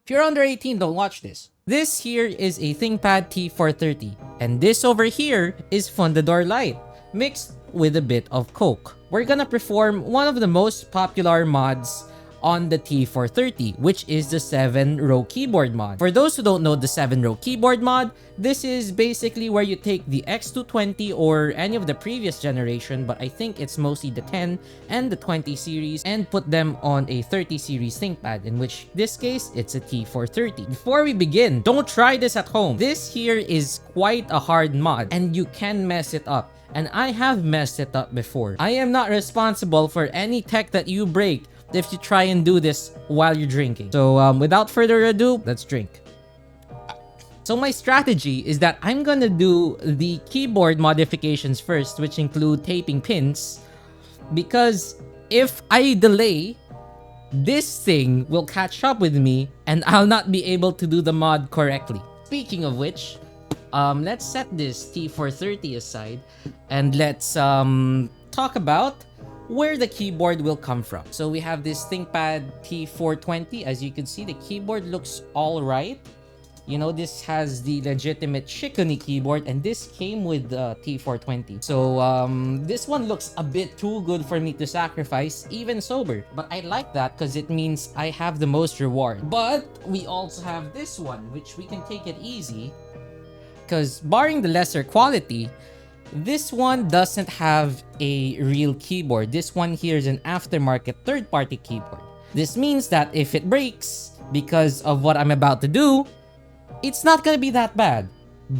If you're under 18, don't watch this. This here is a Thinkpad T430, and this over here is Fundador Lite, mixed with a bit of Coke. We're gonna perform one of the most popular mods on the T430, which is the 7-row keyboard mod. For those who don't know the 7-row keyboard mod, this is basically where you take the X220 or any of the previous generation, but I think it's mostly the 10 and the 20 series, and put them on a 30 series ThinkPad, in which this case, it's a T430. Before we begin, don't try this at home. This here is quite a hard mod, and you can mess it up. And I have messed it up before. I am not responsible for any tech that you break if you try and do this while you're drinking. So without further ado, let's drink. So my strategy is that I'm gonna do the keyboard modifications first, which include taping pins, because if I delay, this thing will catch up with me and I'll not be able to do the mod correctly. Speaking of which, let's set this T430 aside and let's talk about where the keyboard will come from. So we have this ThinkPad T420. As you can see, the keyboard looks all right. You know, this has the legitimate Shikuni keyboard, and this came with the T420. So this one looks a bit too good for me to sacrifice, even sober. But I like that because it means I have the most reward. But we also have this one, which we can take it easy, because barring the lesser quality, this one doesn't have a real keyboard. This one here is an aftermarket third-party keyboard. This means that if it breaks because of what I'm about to do, it's not gonna be that bad,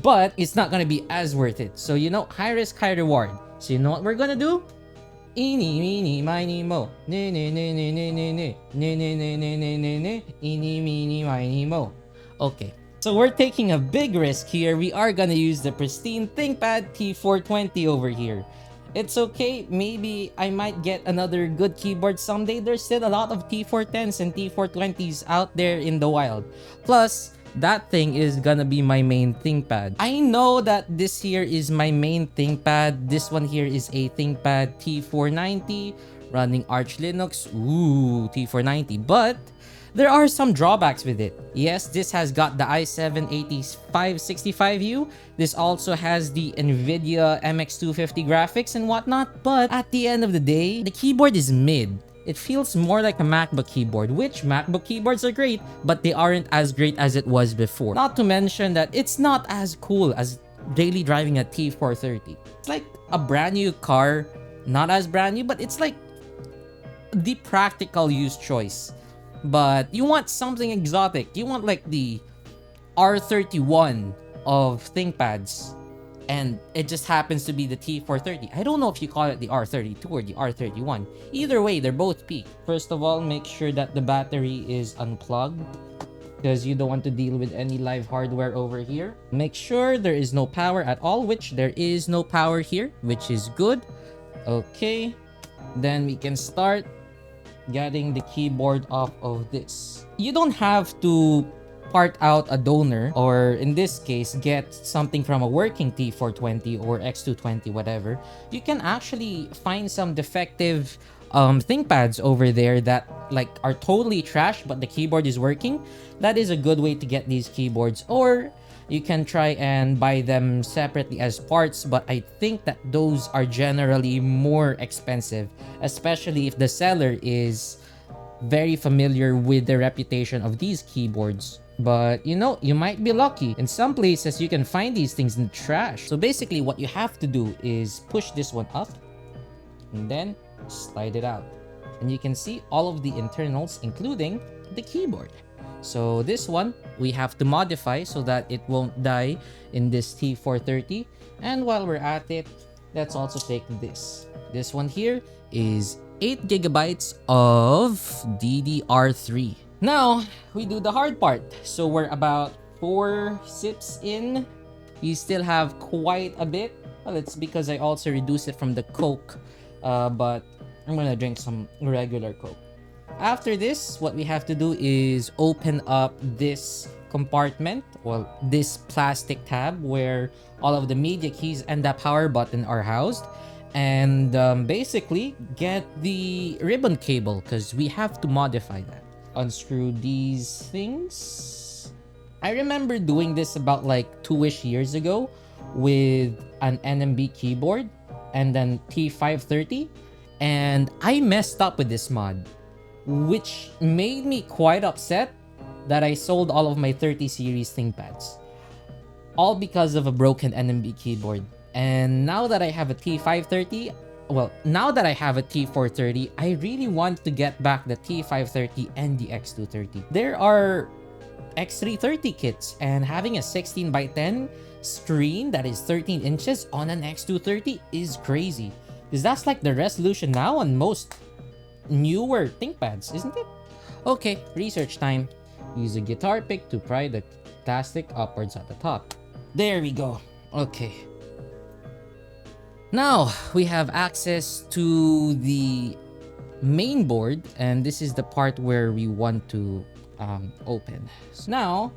but it's not gonna be as worth it. So, you know, high risk, high reward. So you know what we're gonna do? Eeny, meeny, miny, mo. Ne, ne, ne, ne, ne, ne, ne. Ne, ne, ne, ne, ne, ne, ne. Eeny, meeny, miny, mo. Okay. So we're taking a big risk here. We are gonna use the pristine ThinkPad T420 over here. It's okay, maybe I might get another good keyboard someday. There's still a lot of T410s and T420s out there in the wild. Plus, that thing is gonna be my main ThinkPad. I know that this here is my main ThinkPad. This one here is a ThinkPad T490 running Arch Linux. Ooh, T490. But there are some drawbacks with it. Yes, this has got the i7-8565U. This also has the NVIDIA MX250 graphics and whatnot. But at the end of the day, the keyboard is mid. It feels more like a MacBook keyboard, which MacBook keyboards are great, but they aren't as great as it was before. Not to mention that it's not as cool as daily driving a T430. It's like a brand new car, not as brand new, but it's like the practical use choice. But you want something exotic. You want like the R31 of ThinkPads, and it just happens to be the T430. I don't know if you call it the R32 or the R31. Either way, they're both peak. First of all, make sure that the battery is unplugged, because you don't want to deal with any live hardware over here. Make sure there is no power at all, which there is no power here, which is good. Okay, then we can start getting the keyboard off of this. You don't have to part out a donor, or in this case, get something from a working T420 or X220, whatever. You can actually find some defective ThinkPads over there that like are totally trash, but the keyboard is working. That is a good way to get these keyboards. Or you can try and buy them separately as parts, but I think that those are generally more expensive, especially if the seller is very familiar with the reputation of these keyboards. But you know, you might be lucky. In some places, you can find these things in the trash. So basically, what you have to do is push this one up and then slide it out. And you can see all of the internals, including the keyboard. So this one, we have to modify so that it won't die in this T430. And while we're at it, let's also take this. This one here is 8 gigabytes of DDR3. Now, we do the hard part. So we're about 4 sips in. We still have quite a bit. Well, it's because I also reduced it from the Coke. But I'm gonna drink some regular Coke. After this, what we have to do is open up this compartment, well, this plastic tab where all of the media keys and the power button are housed, and basically get the ribbon cable because we have to modify that. unscrew these things. I remember doing this about like 2-ish years ago with an NMB keyboard and then T530, and I messed up with this mod, which made me quite upset that I sold all of my 30 series ThinkPads. All because of a broken NMB keyboard. And now that I have a T530, well, now that I have a T430, I really want to get back the T530 and the X230. There are X330 kits, and having a 16 by 10 screen that is 13 inches on an X230 is crazy. Because that's like the resolution now on most newer ThinkPads, isn't it? Okay, research time. Use a guitar pick to pry the plastic upwards at the top. There we go. Okay. Now we have access to the main board, and this is the part where we want to open. So now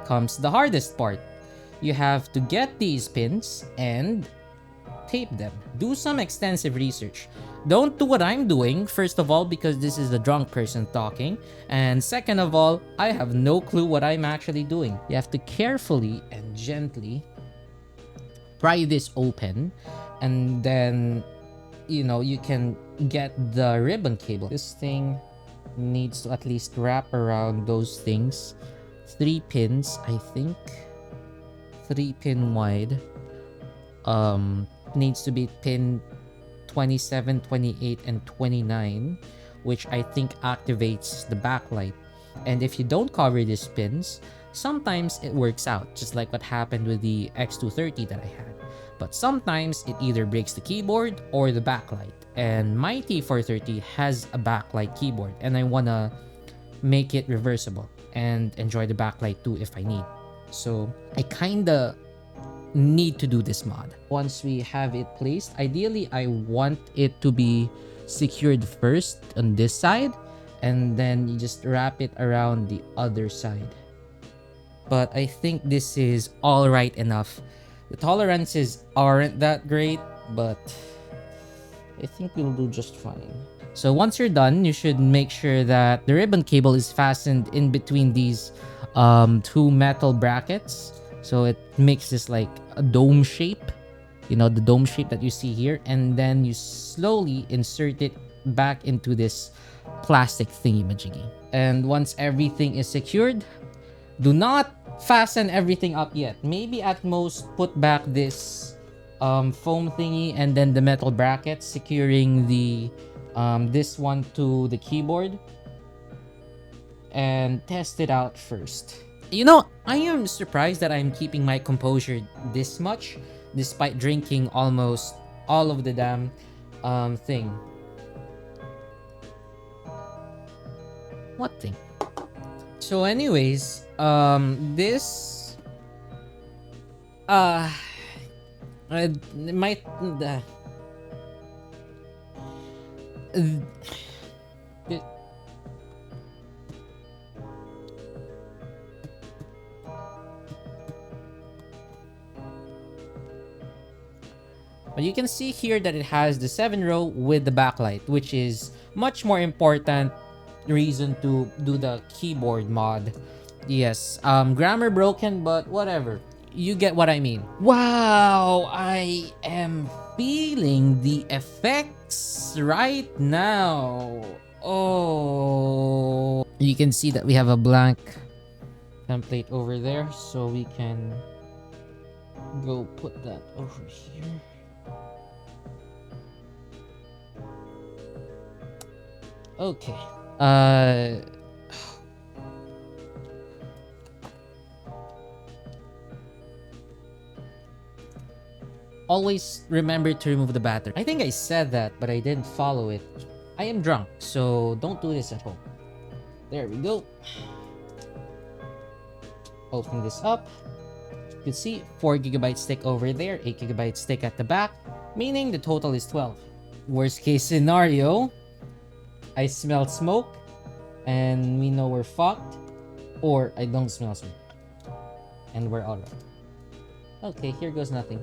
comes the hardest part. You have to get these pins and tape them. Do some extensive research. Don't do what I'm doing, first of all, because this is a drunk person talking, and second of all, I have no clue what I'm actually doing. You have to carefully and gently pry this open, and then, you know, you can get the ribbon cable. This thing needs to at least wrap around those things. 3 pins, I think. 3 pin wide. Needs to be pin 27, 28, and 29, which I think activates the backlight. And if you don't cover these pins, sometimes it works out, just like what happened with the X230 that I had. But sometimes it either breaks the keyboard or the backlight. And my T430 has a backlight keyboard, and I wanna make it reversible and enjoy the backlight too if I need. So I kinda need to do this mod. Once we have it placed, ideally I want it to be secured first on this side, and then you just wrap it around the other side. But I think this is all right enough. The tolerances aren't that great, but I think we'll do just fine. So once you're done, you should make sure that the ribbon cable is fastened in between these 2 metal brackets. So it makes this like a dome shape, you know, the dome shape that you see here, and then you slowly insert it back into this plastic thingy-majiggy. And once everything is secured, do not fasten everything up yet. Maybe at most put back this foam thingy and then the metal brackets securing the this one to the keyboard, and test it out first. You know, I am surprised that I'm keeping my composure this much despite drinking almost all of the damn thing. What thing? So anyways, this might but you can see here that it has the 7-row with the backlight, which is much more important reason to do the keyboard mod. Yes, grammar broken, but whatever. You get what I mean. Wow, I am feeling the effects right now. Oh, you can see that we have a blank template over there, so we can go put that over here. Okay. Always remember to remove the battery. I think I said that, but I didn't follow it. I am drunk, so don't do this at home. There we go. Open this up. You can see 4GB stick over there, 8GB stick at the back, meaning the total is 12. Worst case scenario, I smell smoke and we know we're fucked, or I don't smell smoke and we're alright. Okay, here goes nothing.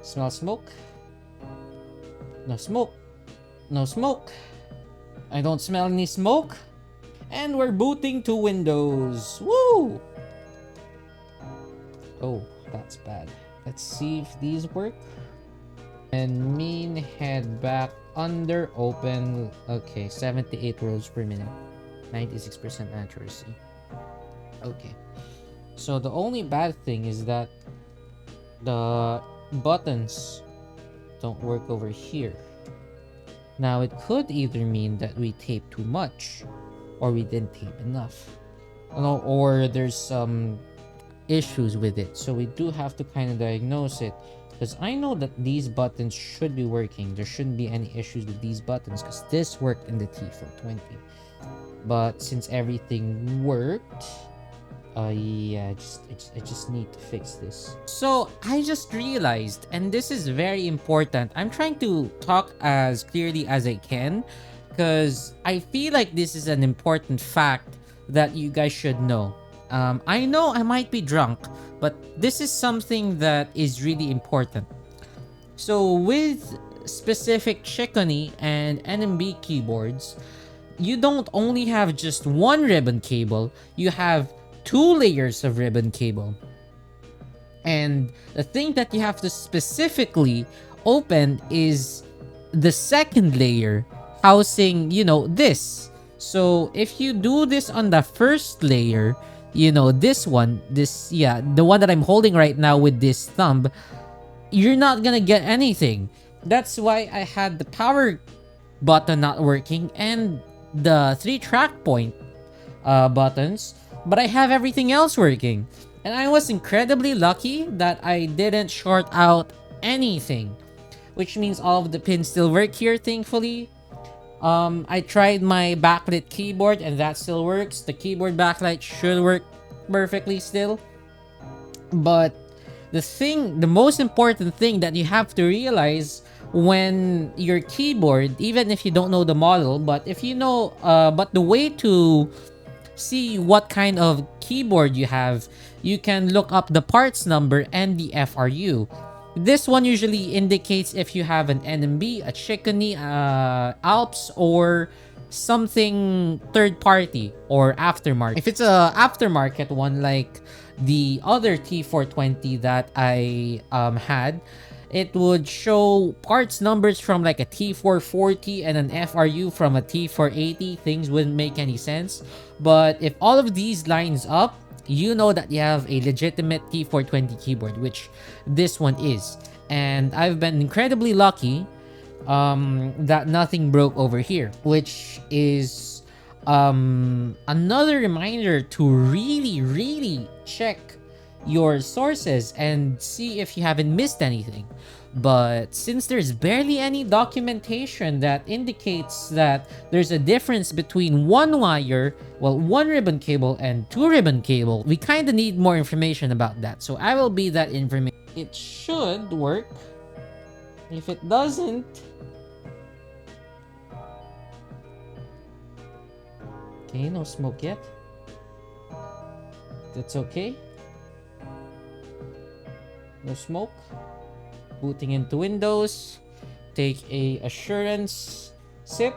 Smell smoke. No smoke. No smoke. I don't smell any smoke. And we're booting to Windows. Woo! Oh, that's bad. Let's see if these work. And mean head back under open. Okay, 78 rolls per minute. 96% accuracy. Okay. So the only bad thing is that the buttons don't work over here. Now it could either mean that we taped too much or we didn't tape enough. Or there's some issues with it. So we do have to kind of diagnose it. Because I know that these buttons should be working. There shouldn't be any issues with these buttons because this worked in the T420. But since everything worked, yeah, I just need to fix this. So I just realized, and this is very important. I'm trying to talk as clearly as I can because I feel like this is an important fact that you guys should know. I know I might be drunk, but this is something that is really important. So with specific Chicony and NMB keyboards, you don't only have just one ribbon cable, you have 2 layers of ribbon cable. And the thing that you have to specifically open is the second layer housing, this. So if you do this on the first layer, this one, the one that I'm holding right now with this thumb, you're not gonna get anything. That's why I had the power button not working and the 3 track point buttons, but I have everything else working. And I was incredibly lucky that I didn't short out anything, which means all of the pins still work here, thankfully. I tried my backlit keyboard and that still works. The keyboard backlight should work perfectly still. But the most important thing that you have to realize when your keyboard, even if you don't know the model, but if you know, but the way to see what kind of keyboard you have, you can look up the parts number and the FRU. This one usually indicates if you have an NMB, a Chicony, Alps, or something third party or aftermarket. If it's a aftermarket one like the other T420 that I had, it would show parts numbers from like a T440 and an FRU from a T480. Things wouldn't make any sense. But if all of these lines up, you know that you have a legitimate T420 keyboard, which this one is. And I've been incredibly lucky that nothing broke over here, which is another reminder to really check your sources and see if you haven't missed anything. But since there's barely any documentation that indicates that there's a difference between one ribbon cable and 2 ribbon cable, we kind of need more information about that. So I will be that information. It should work. If it doesn't, okay, no smoke yet. That's okay. No smoke. Booting into Windows. Take a assurance sip.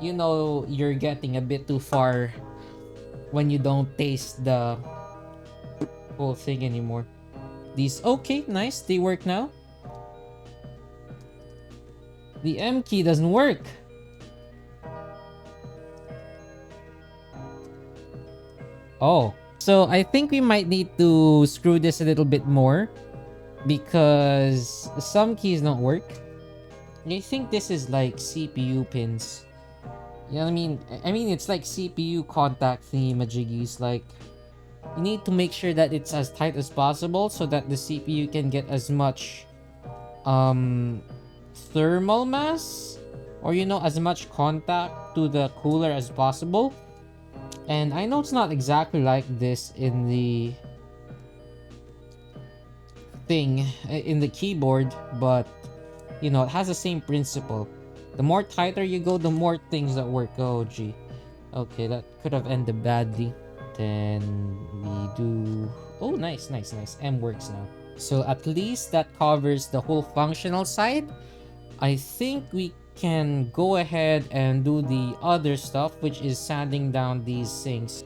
You know you're getting a bit too far when you don't taste the whole thing anymore. These, okay, nice, they work now. The M key doesn't work. Oh, so I think we might need to screw this a little bit more because some keys don't work. I think this is like CPU pins. You know what I mean? I mean, it's like CPU contact thingy-majiggies. Like, you need to make sure that it's as tight as possible so that the CPU can get as much thermal mass, or as much contact to the cooler as possible. And I know it's not exactly like this in the thing, in the keyboard, but it has the same principle. The more tighter you go, the more things that work. Oh gee, okay, that could have ended badly. Then we do, oh nice, M works now. So at least that covers the whole functional side. I think we can go ahead and do the other stuff, which is sanding down these things.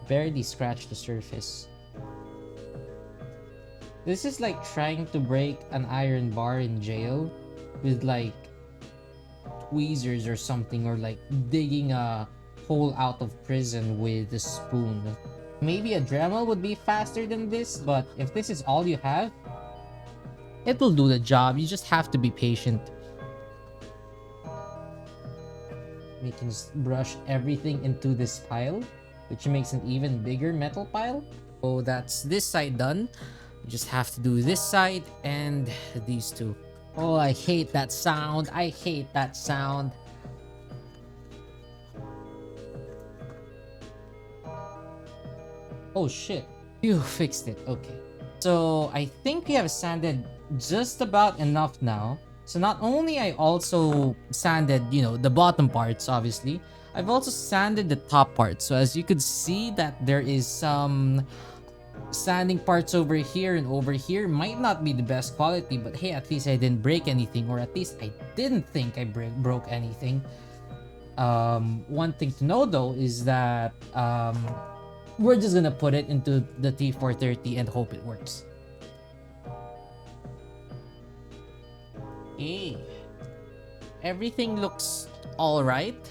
Barely scratch the surface. This is like trying to break an iron bar in jail with like tweezers or something, or like digging a hole out of prison with a spoon. Maybe a Dremel would be faster than this, but if this is all you have, it will do the job. You just have to be patient. We can just brush everything into this pile, which makes an even bigger metal pile. So that's this side done. You just have to do this side and these two. Oh, I hate that sound. I hate that sound. Oh shit. You fixed it. Okay. So I think we have sanded just about enough now. So not only I also sanded, the bottom parts, obviously. I've also sanded the top part. So as you could see that there is some sanding parts over here and over here. Might not be the best quality, but hey, at least I didn't break anything, or at least I didn't think I broke anything. One thing to know though is that we're just gonna put it into the T430 and hope it works. Okay. Everything looks alright.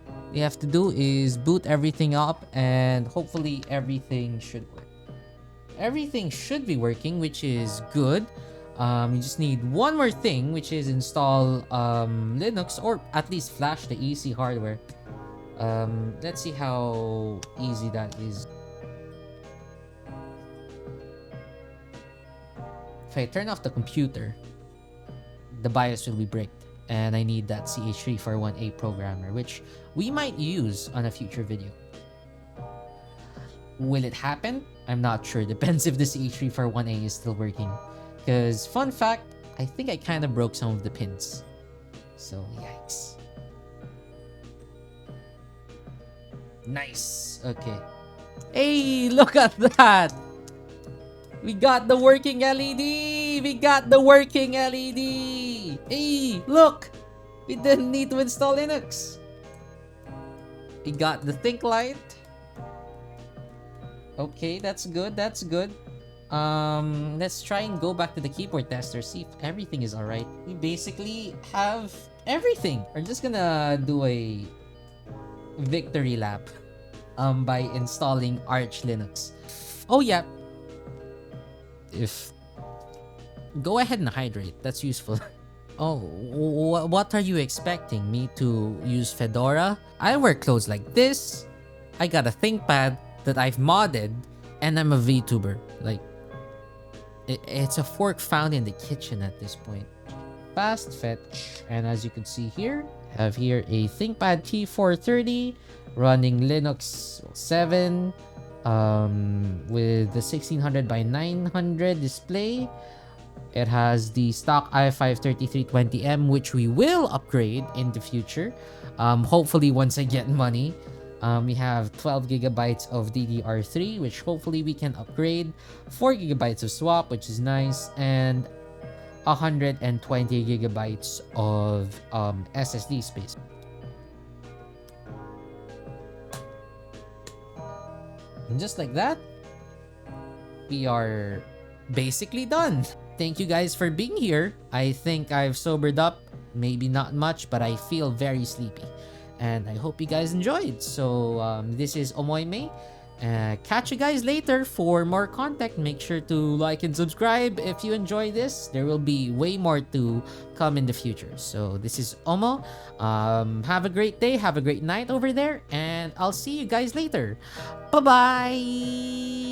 All you have to do is boot everything up and hopefully everything should work. Everything should be working, which is good. You just need one more thing, which is install Linux, or at least flash the EC hardware. Let's see how easy that is. If I turn off the computer, the BIOS will be bricked, and I need that CH341A programmer, which we might use on a future video. Will it happen? I'm not sure. Depends if the CH341A is still working. Because, fun fact, I think I kind of broke some of the pins. So, yikes. Nice. Okay. Hey, look at that! We got the working LED! We got the working LED! Hey, look! We didn't need to install Linux. We got the Think Light. Okay, that's good. That's good. Let's try and go back to the keyboard tester, see if everything is alright. We basically have everything. We're just gonna do a victory lap by installing Arch Linux. Oh yeah. Go ahead and hydrate. That's useful. Oh, what are you expecting? Me to use Fedora? I wear clothes like this. I got a ThinkPad that I've modded, and I'm a VTuber. Like, it's a fork found in the kitchen at this point. Fast fetch, and as you can see here, I have here a ThinkPad T430 running Linux 7 with the 1600 by 900 display. It has the stock i5 3320M, which we will upgrade in the future. Hopefully once I get money. We have 12 gigabytes of DDR3, which hopefully we can upgrade. 4 gigabytes of swap, which is nice, and 120 gigabytes of SSD space. And just like that, we are basically done. Thank you guys for being here. I think I've sobered up. Maybe not much, but I feel very sleepy. And I hope you guys enjoyed. So this is Omoyme. Catch you guys later for more content. Make sure to like and subscribe if you enjoy this. There will be way more to come in the future. So this is Omo. Have a great day. Have a great night over there. And I'll see you guys later. Bye-bye.